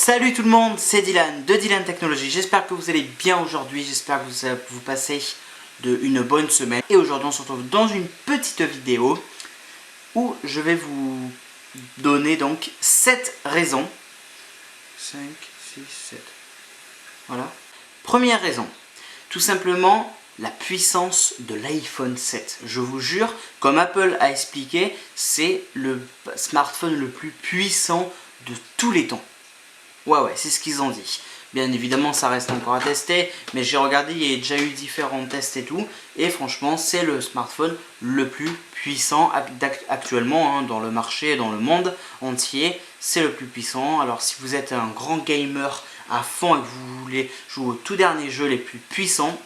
Salut tout le monde, c'est Dylan de Dylan Technologies. J'espère que vous allez bien aujourd'hui, j'espère que vous passez une bonne semaine. Et aujourd'hui on se retrouve dans une petite vidéo où je vais vous donner donc 7 raisons. 5, 6, 7. Voilà. Première raison, tout simplement la puissance de l'iPhone 7. Je vous jure, comme Apple a expliqué, c'est le smartphone le plus puissant de tous les temps. Ouais, c'est ce qu'ils ont dit. Bien évidemment, ça reste encore à tester, mais j'ai regardé, il y a déjà eu différents tests et tout, et franchement, c'est le smartphone le plus puissant actuellement dans le marché, dans le monde entier. C'est le plus puissant. Alors, si vous êtes un grand gamer à fond et que vous voulez jouer aux tout derniers jeux les plus puissants,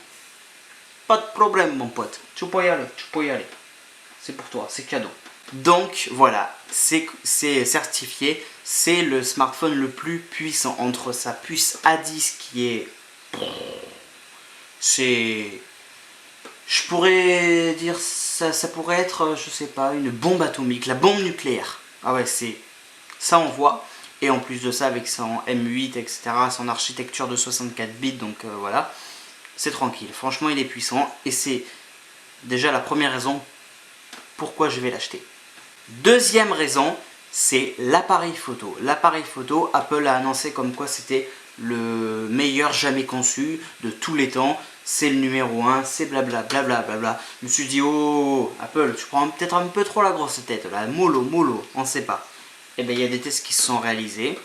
pas de problème, mon pote. Tu peux y aller, tu peux y aller. C'est pour toi, c'est cadeau. Donc voilà, c'est certifié, c'est le smartphone le plus puissant entre sa puce A10 qui est... Je pourrais dire, ça pourrait être, je sais pas, une bombe atomique, la bombe nucléaire. Ah ouais, c'est... Ça on voit. Et en plus de ça, avec son M8, etc., son architecture de 64 bits, donc voilà, c'est tranquille. Franchement, il est puissant et c'est déjà la première raison pourquoi je vais l'acheter. Deuxième raison, c'est l'appareil photo. L'appareil photo, Apple a annoncé comme quoi c'était le meilleur jamais conçu de tous les temps. C'est le numéro 1, c'est blablabla. Je me suis dit, oh, Apple, tu prends peut-être un peu trop la grosse tête, là, mollo, on ne sait pas. Et bien, il y a des tests qui se sont réalisés.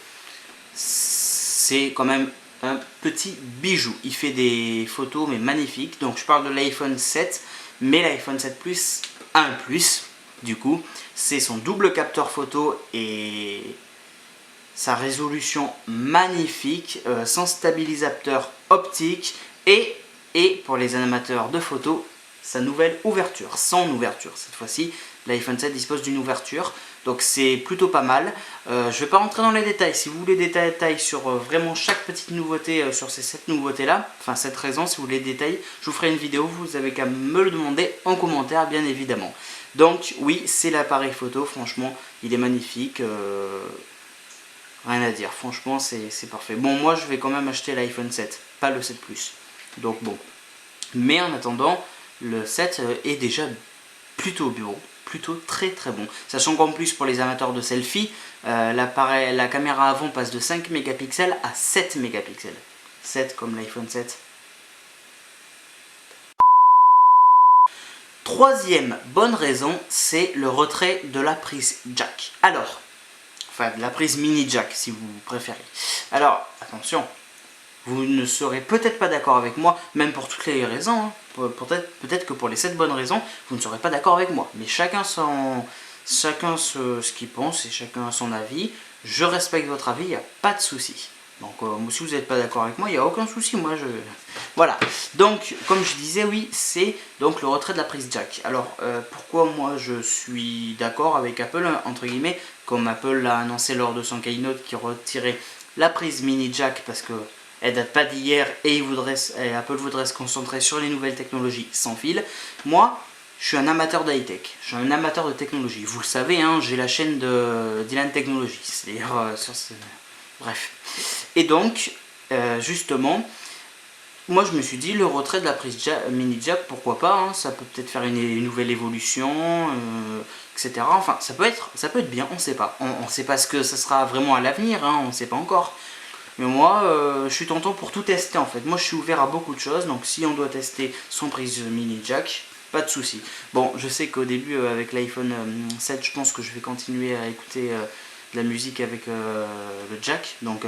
C'est quand même un petit bijou. Il fait des photos, mais magnifiques. Donc, je parle de l'iPhone 7, mais l'iPhone 7 Plus, 1 Plus, du coup, c'est son double capteur photo et sa résolution magnifique, sans stabilisateur optique et pour les amateurs de photos, sa nouvelle ouverture, sans ouverture cette fois-ci. L'iPhone 7 dispose d'une ouverture, donc c'est plutôt pas mal. Je ne vais pas rentrer dans les détails. Si vous voulez des détails sur vraiment chaque petite nouveauté, sur ces 7 nouveautés-là, enfin cette raison, si vous voulez des détails, je vous ferai une vidéo, vous avez qu'à me le demander en commentaire, bien évidemment. Donc oui, c'est l'appareil photo, franchement, il est magnifique. Rien à dire, franchement, c'est parfait. Bon, moi, je vais quand même acheter l'iPhone 7, pas le 7 Plus. Donc bon. Mais en attendant, le 7 est déjà plutôt bon. Plutôt très bon. Sachant qu'en plus pour les amateurs de selfie, la caméra avant passe de 5 mégapixels à 7 mégapixels. 7 comme l'iPhone 7. Troisième bonne raison, c'est le retrait de la prise jack. Alors, enfin de la prise mini jack si vous préférez. Alors, attention, vous ne serez peut-être pas d'accord avec moi, même pour toutes les raisons, hein. Peut-être que pour les 7 bonnes raisons, vous ne serez pas d'accord avec moi. Mais chacun ce qu'il pense et chacun son avis. Je respecte votre avis, il n'y a pas de souci. Donc si vous n'êtes pas d'accord avec moi, il n'y a aucun souci. Voilà. Donc, comme je disais, oui, c'est donc le retrait de la prise jack. Alors, pourquoi moi je suis d'accord avec Apple, entre guillemets, comme Apple l'a annoncé lors de son keynote qui retirait la prise mini jack parce que elle date pas d'hier et Apple voudrait se concentrer sur les nouvelles technologies sans fil. Moi, je suis un amateur d'high-tech, je suis un amateur de technologie. Vous le savez, hein, j'ai la chaîne de Dylan Technologies, c'est-à-dire bref. Et donc, justement, moi je me suis dit, le retrait de la prise mini jack, pourquoi pas, hein, ça peut peut-être faire une nouvelle évolution, etc. Enfin, ça peut être bien, on ne sait pas. On ne sait pas ce que ça sera vraiment à l'avenir, hein, on ne sait pas encore. Mais moi, je suis tentant pour tout tester en fait. Moi, je suis ouvert à beaucoup de choses. Donc, si on doit tester sans prise mini jack, pas de souci. Bon, je sais qu'au début, avec l'iPhone 7, je pense que je vais continuer à écouter de la musique avec le jack. Donc,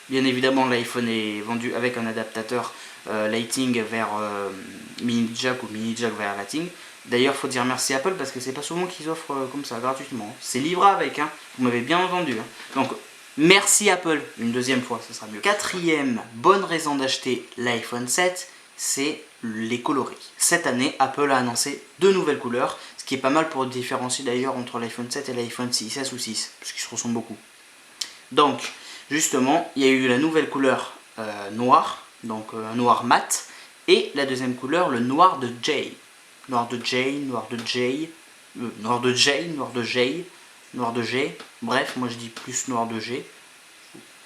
bien évidemment, l'iPhone est vendu avec un adaptateur Lighting vers mini jack ou mini jack vers Lighting. D'ailleurs, faut dire merci à Apple parce que c'est pas souvent qu'ils offrent comme ça gratuitement. C'est livré avec, hein. Vous m'avez bien entendu. Hein. Donc, merci Apple, une deuxième fois, ce sera mieux. Quatrième bonne raison d'acheter l'iPhone 7, c'est les coloris. Cette année, Apple a annoncé 2 nouvelles couleurs, ce qui est pas mal pour différencier d'ailleurs entre l'iPhone 7 et l'iPhone 6S ou 6, parce qu'ils se ressemblent beaucoup. Donc, justement, il y a eu la nouvelle couleur noir, donc un noir mat, et la deuxième couleur, le noir de Jay. Noir de Jay, noir de G, bref, moi je dis plus noir de G.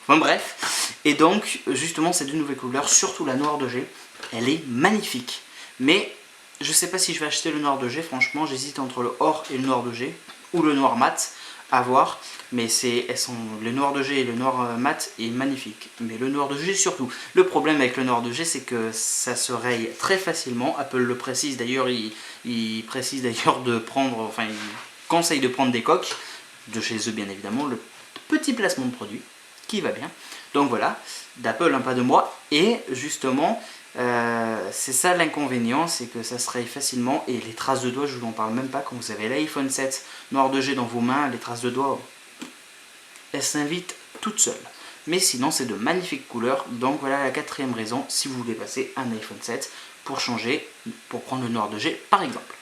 Enfin bref, Et donc justement ces deux nouvelles couleurs, surtout la noire de G, elle est magnifique. Mais je sais pas si je vais acheter le noir de G, franchement j'hésite entre le or et le noir de G, ou le noir mat, à voir. Mais le noir de G et le noir mat est magnifique. Mais le noir de G surtout. Le problème avec le noir de G, c'est que ça se raye très facilement. Apple le précise d'ailleurs, il précise d'ailleurs de prendre, enfin il conseille de prendre des coques, de chez eux bien évidemment, le petit placement de produit qui va bien. Donc voilà, d'Apple, pas de moi. Et justement, c'est ça l'inconvénient, c'est que ça se raye facilement. Et les traces de doigts, je vous en parle même pas. Quand vous avez l'iPhone 7 noir de G dans vos mains, les traces de doigts, elles s'invitent toutes seules. Mais sinon, c'est de magnifiques couleurs. Donc voilà la quatrième raison, si vous voulez passer un iPhone 7 pour changer, pour prendre le noir de G par exemple.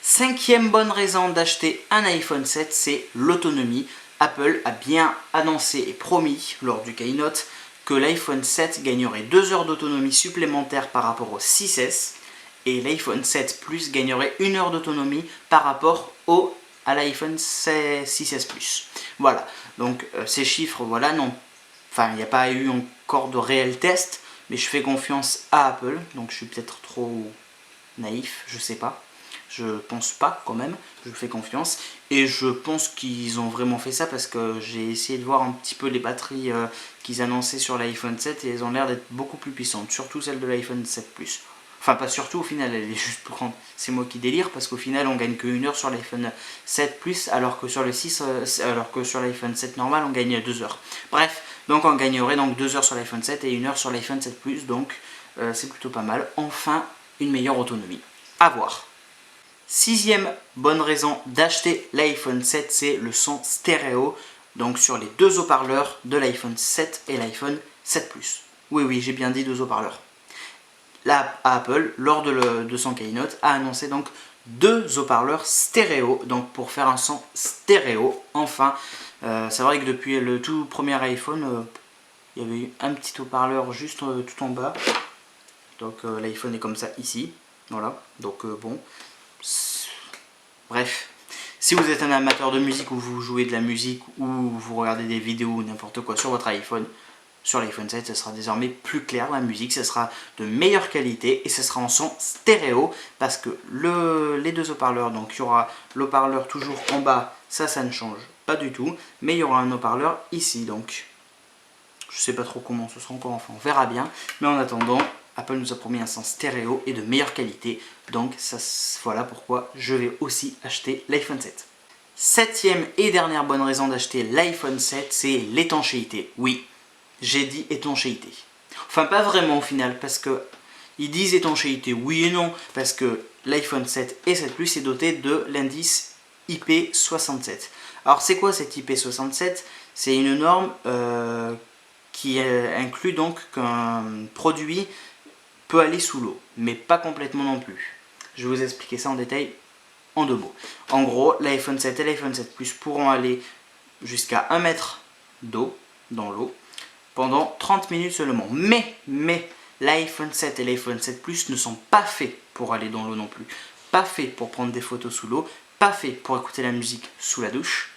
Cinquième bonne raison d'acheter un iPhone 7, c'est l'autonomie. Apple a bien annoncé et promis lors du keynote que l'iPhone 7 gagnerait 2 heures d'autonomie supplémentaire par rapport au 6S et l'iPhone 7 Plus gagnerait 1 heure d'autonomie par rapport à l'iPhone 6S Plus. Voilà, donc ces chiffres, voilà, non, enfin il n'y a pas eu encore de réel test, mais je fais confiance à Apple, donc je suis peut-être trop naïf, je sais pas. Je pense pas quand même, je fais confiance. Et je pense qu'ils ont vraiment fait ça parce que j'ai essayé de voir un petit peu les batteries qu'ils annonçaient sur l'iPhone 7 et elles ont l'air d'être beaucoup plus puissantes, surtout celle de l'iPhone 7 Plus. Enfin pas surtout, au final elle est juste plus grande. C'est moi qui délire parce qu'au final on gagne que 1 heure sur l'iPhone 7 Plus alors que sur le 6, alors que sur l'iPhone 7 normal on gagne 2 heures. Bref, donc on gagnerait donc 2 heures sur l'iPhone 7 et 1 heure sur l'iPhone 7 Plus, donc c'est plutôt pas mal. Enfin une meilleure autonomie. À voir. Sixième bonne raison d'acheter l'iPhone 7, c'est le son stéréo, donc sur les deux haut-parleurs de l'iPhone 7 et l'iPhone 7 Plus. Oui, j'ai bien dit deux haut-parleurs. Là, Apple, lors de son keynote, a annoncé donc deux haut-parleurs stéréo, donc pour faire un son stéréo, enfin. C'est vrai que depuis le tout premier iPhone, il y avait eu un petit haut-parleur juste tout en bas. Donc l'iPhone est comme ça ici, voilà, donc bon. Bref, si vous êtes un amateur de musique ou vous jouez de la musique ou vous regardez des vidéos ou n'importe quoi sur votre iPhone, sur l'iPhone 7, ce sera désormais plus clair la musique, ce sera de meilleure qualité et ce sera en son stéréo parce que les deux haut-parleurs, donc il y aura l'haut-parleur toujours en bas, ça ne change pas du tout, mais il y aura un haut-parleur ici, donc je sais pas trop comment ce sera encore, enfin on verra bien, mais en attendant, Apple nous a promis un son stéréo et de meilleure qualité, donc ça, voilà pourquoi je vais aussi acheter l'iPhone 7. Septième et dernière bonne raison d'acheter l'iPhone 7, c'est l'étanchéité. Oui, j'ai dit étanchéité. Enfin pas vraiment au final, parce que ils disent étanchéité, oui et non, parce que l'iPhone 7 et 7 Plus est doté de l'indice IP67. Alors c'est quoi cet IP67? C'est une norme qui inclut donc qu'un produit peut aller sous l'eau, mais pas complètement non plus. Je vais vous expliquer ça en détail en 2 mots. En gros, l'iPhone 7 et l'iPhone 7 Plus pourront aller jusqu'à 1 mètre d'eau dans l'eau pendant 30 minutes seulement. Mais l'iPhone 7 et l'iPhone 7 Plus ne sont pas faits pour aller dans l'eau non plus. Pas faits pour prendre des photos sous l'eau, pas faits pour écouter la musique sous la douche.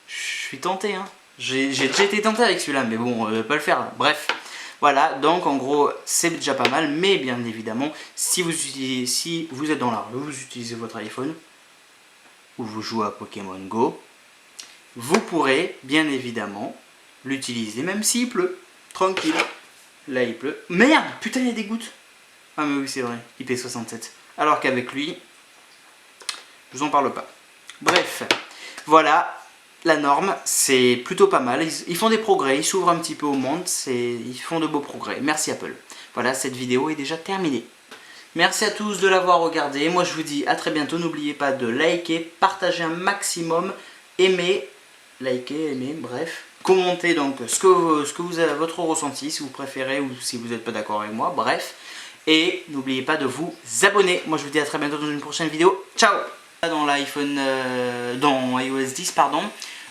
Je suis tenté, hein. J'ai déjà été tenté avec celui-là, mais bon, pas le faire là. Bref. Voilà, donc en gros, c'est déjà pas mal, mais bien évidemment, si vous êtes dans la rue, vous utilisez votre iPhone, ou vous jouez à Pokémon Go, vous pourrez bien évidemment l'utiliser, même s'il pleut, tranquille. Là il pleut. Merde, putain, il y a des gouttes. Ah mais oui, c'est vrai, IP67. Alors qu'avec lui, je vous en parle pas. Bref, voilà. La norme, c'est plutôt pas mal, ils font des progrès, ils s'ouvrent un petit peu au monde, ils font de beaux progrès. Merci Apple. Voilà, cette vidéo est déjà terminée. Merci à tous de l'avoir regardé, moi je vous dis à très bientôt, n'oubliez pas de liker, partager un maximum, aimer, bref. Commentez donc ce que vous avez, votre ressenti, si vous préférez ou si vous n'êtes pas d'accord avec moi, bref. Et n'oubliez pas de vous abonner, moi je vous dis à très bientôt dans une prochaine vidéo, ciao! Dans l'iPhone, dans iOS 10 pardon,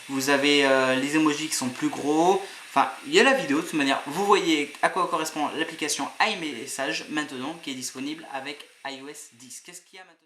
vous avez les emojis qui sont plus gros, enfin il y a la vidéo de toute manière, vous voyez à quoi correspond l'application iMessage maintenant qui est disponible avec iOS 10. Qu'est-ce qu'il y a maintenant?